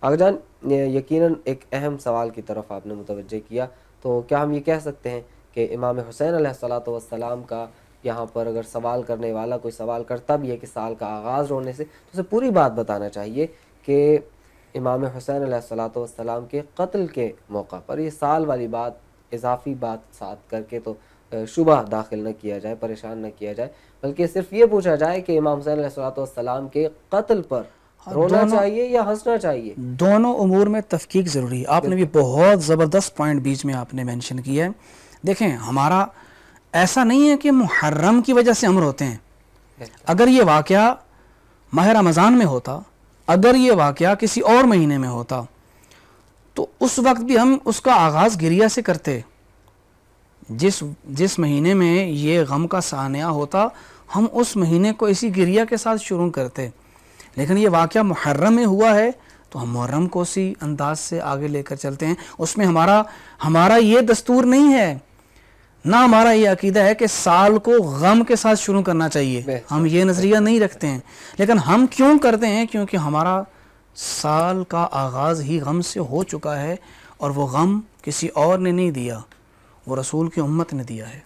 آقا جان یقیناً ایک اہم سوال کی طرف آپ نے متوجہ کیا، تو کیا ہم یہ کہہ سکتے ہیں کہ امام حسین علیہ الصلوۃ والسلام کا یہاں پر اگر سوال کرنے والا کوئی سوال کرتا بھی ہے کہ سال کا آغاز ہونے سے، تو اسے پوری بات بتانا چاہیے کہ امام حسین علیہ الصلوۃ والسلام کے قتل کے موقع پر یہ سال والی بات اضافی بات ساتھ کر کے تو شبہ داخل نہ کیا جائے، پریشان نہ کیا جائے، بلکہ صرف یہ پوچھا جائے کہ امام حسین علیہ الصلوۃ والسلام کے قتل پر رونا دونوں چاہیے یا ہنسنا چاہیے؟ دونوں امور میں تفکیک ضروری ہے. آپ نے بھی بہت زبردست پوائنٹ بیچ میں آپ نے مینشن کیا ہے. دیکھیں ہمارا ایسا نہیں ہے کہ محرم کی وجہ سے ہم روتے ہیں. اگر یہ واقعہ ماہ رمضان میں ہوتا، اگر یہ واقعہ کسی اور مہینے میں ہوتا تو اس وقت بھی ہم اس کا آغاز گریہ سے کرتے. جس مہینے میں یہ غم کا سانحہ ہوتا ہم اس مہینے کو اسی گریہ کے ساتھ شروع کرتے. لیکن یہ واقعہ محرم میں ہوا ہے تو ہم محرم کو اسی انداز سے آگے لے کر چلتے ہیں. اس میں ہمارا یہ دستور نہیں ہے، نہ ہمارا یہ عقیدہ ہے کہ سال کو غم کے ساتھ شروع کرنا چاہیے. ہم یہ نظریہ نہیں رکھتے ہیں. لیکن ہم کیوں کرتے ہیں؟ کیونکہ ہمارا سال کا آغاز ہی غم سے ہو چکا ہے، اور وہ غم کسی اور نے نہیں دیا، وہ رسول کی امت نے دیا ہے.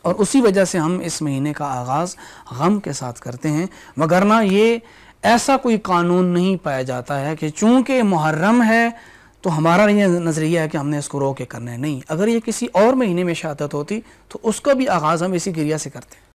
اور اسی وجہ سے ہم اس مہینے کا آغاز غم کے ساتھ کرتے ہیں. وگرنہ یہ ایسا کوئی قانون نہیں پایا جاتا ہے کہ چونکہ محرم ہے تو ہمارا یہ نظریہ ہے کہ ہم نے اس کو رو کے کرنا ہے. نہیں، اگر یہ کسی اور مہینے میں شہادت ہوتی تو اس کا بھی آغاز ہم اسی گریہ سے کرتے ہیں.